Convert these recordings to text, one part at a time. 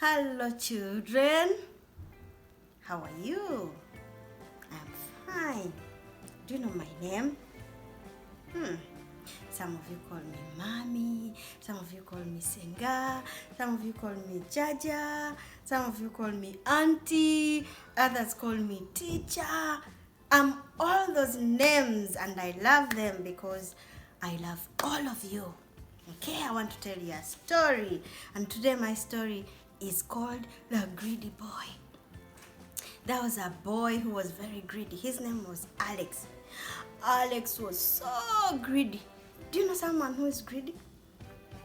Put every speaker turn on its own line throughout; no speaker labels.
Hello children, how are you? I'm fine. Do you know my name? Some of you call me Mommy, some of you call me Senga, some of you call me Jaja, some of you call me Auntie, others call me Teacher. I'm all those names and I love them because I love all of you. Okay, I want to tell you a story, and today my story is called The Greedy Boy. There was a boy who was very greedy. His name was Alex. Alex was so greedy. Do you know someone who is greedy?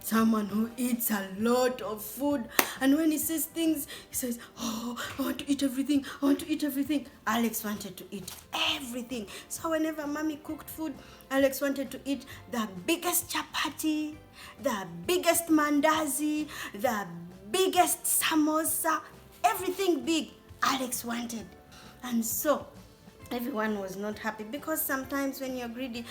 Someone who eats a lot of food, and when he says things, he says, "Oh, I want to eat everything, I want to eat everything." Alex wanted to eat everything. So whenever Mommy cooked food, Alex wanted to eat the biggest chapati, the biggest mandazi, the biggest samosa, everything big Alex wanted. And so everyone was not happy, because sometimes when you're greedy,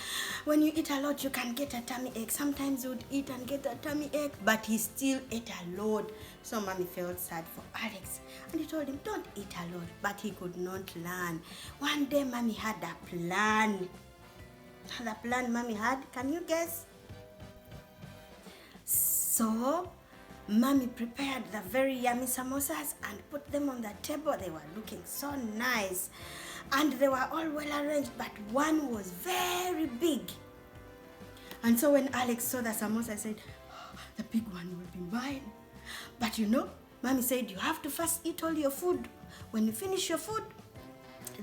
when you eat a lot, you can get a tummy ache. Sometimes you would eat and get a tummy ache, but he still ate a lot. So Mommy felt sad for Alex, and he told him, don't eat a lot, but he could not learn. One day Mommy had a plan. The plan Mommy had, can you guess? So Mommy prepared the very yummy samosas and put them on the table. They were looking so nice, and they were all well arranged, but one was very big. And so when Alex saw the samosa, I said, "Oh, the big one will be mine." But you know, Mommy said, you have to first eat all your food. When you finish your food,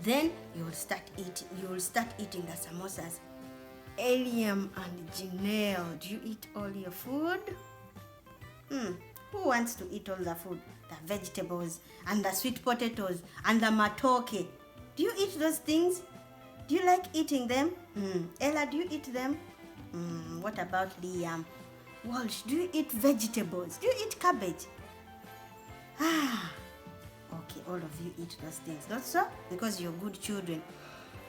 then you will start eating the samosas. Eliam and Janelle, do you eat all your food? Who wants to eat all the food? The vegetables and the sweet potatoes and the matoke. Do you eat those things? Do you like eating them? Ella, do you eat them? What about Liam? Walsh, do you eat vegetables? Do you eat cabbage? Okay, all of you eat those things, not so? Because you're good children.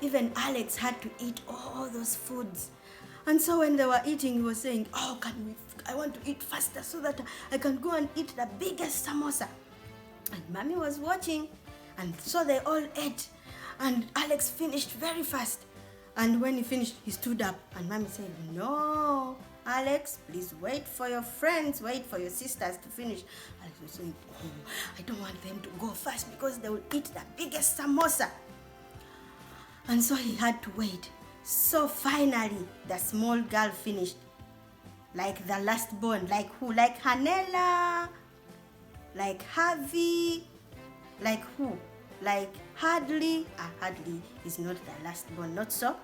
Even Alex had to eat all those foods. And so when they were eating, he was saying, "Oh, I want to eat faster so that I can go and eat the biggest samosa." And Mommy was watching, and so they all ate. And Alex finished very fast. And when he finished, he stood up, and Mommy said, "No, Alex, please wait for your friends, wait for your sisters to finish." Alex was saying, "Oh, I don't want them to go fast because they will eat the biggest samosa." And so he had to wait. So finally, the small girl finished. Like the last born. Like who? Like Hanela? Like Harvey? Like who? Like Hadley? Hadley is not the last born, not so?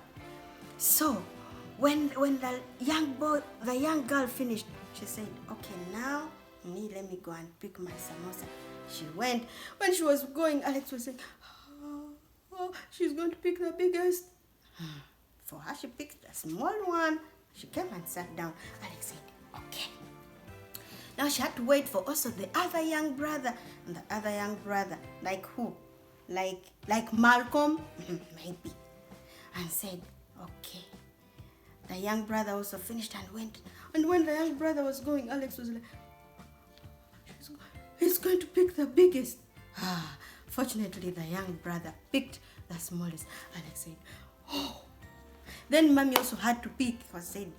So, when the young girl finished, she said, "Okay, now, let me go and pick my samosa." She went. When she was going, Alex was saying, "Oh, she's going to pick the biggest." For her, she picked a small one. She came and sat down. Alex said, "Okay." Now she had to wait for also the other young brother. And the other young brother, like who? Like Malcolm? Maybe. And said, "Okay." The young brother also finished and went. And when the young brother was going, Alex was like, "He's going to pick the biggest." Fortunately, the young brother picked the smallest. Alex said, "Oh." Then Mommy also had to pick. Was said,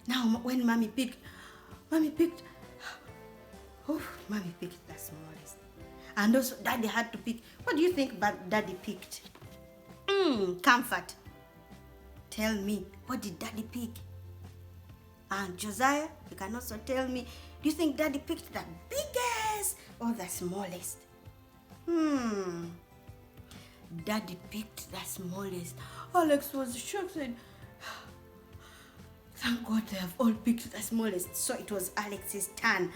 now when Mommy picked the smallest. And also Daddy had to pick. What do you think Daddy picked? Comfort. Tell me, what did Daddy pick? And Josiah, you can also tell me, do you think Daddy picked the biggest or the smallest? Daddy picked the smallest. Alex was shocked, said, "Thank God they have all picked the smallest." So it was Alex's turn.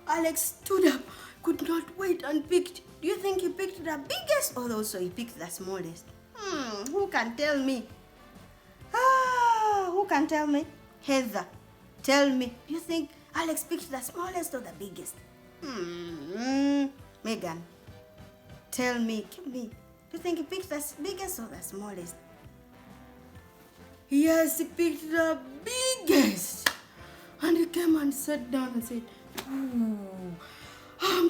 Alex stood up, could not wait, and picked. Do you think he picked the biggest or also he picked the smallest? Who can tell me? Who can tell me? Heather, tell me. Do you think Alex picked the smallest or the biggest? Megan, tell me, give me. Do you think he picked the biggest or the smallest? Yes, he picked the biggest. And he came and sat down and said, "Ooh,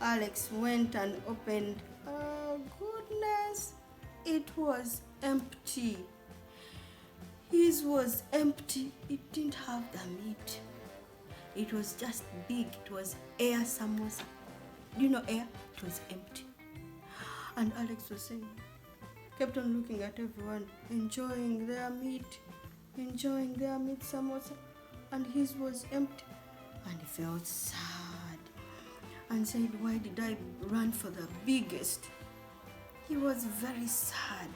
Alex went and opened. Oh goodness, it was empty. His was empty. It didn't have the meat. It was just big. It was air samosa. Do you know air? It was empty. And Alex was saying, kept on looking at everyone, enjoying their meat samosa, and his was empty. And he felt sad and said, why did I run for the biggest? He was very sad.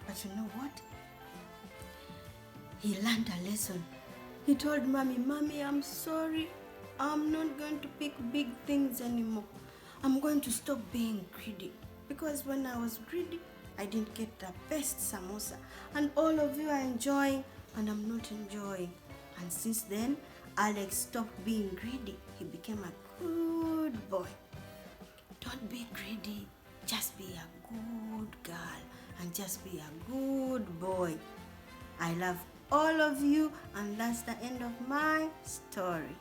But you know what? He learned a lesson. He told Mommy, I'm sorry. I'm not going to pick big things anymore. I'm going to stop being greedy. Because when I was greedy, I didn't get the best samosa. And all of you are enjoying, and I'm not enjoying. And since then, Alex stopped being greedy. He became a good boy. Don't be greedy. Just be a good girl and just be a good boy. I love all of you, and that's the end of my story.